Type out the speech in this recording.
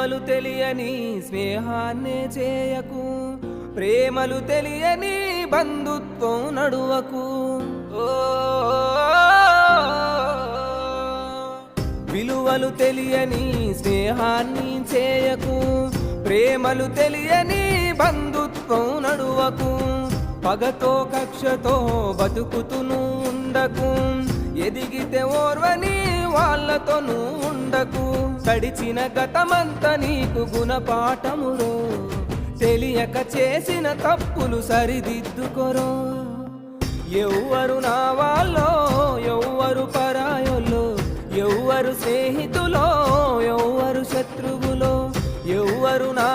విలువలు తెలియని స్నేహాన్నే చేయకు, ప్రేమలు తెలియని బంధుత్వం నడువకు. విలువలు తెలియని స్నేహాన్ని చేయకు, ప్రేమలు తెలియని బంధుత్వం నడువకు. పగతో కక్షతో బతుకుతును ఉండకు, ఎదిగితే ఓర్వని వాళ్ళతోనూ ఉండకు. గడిచిన గతమంతా నీకు గుణపాఠమురో, తెలియక చేసిన తప్పులు సరిదిద్దుకొరో. ఎవ్వరు నా వాళ్ళో, ఎవ్వరు పరాయోలో, ఎవ్వరు స్నేహితులో, ఎవ్వరు శత్రువులో, ఎవ్వరు నా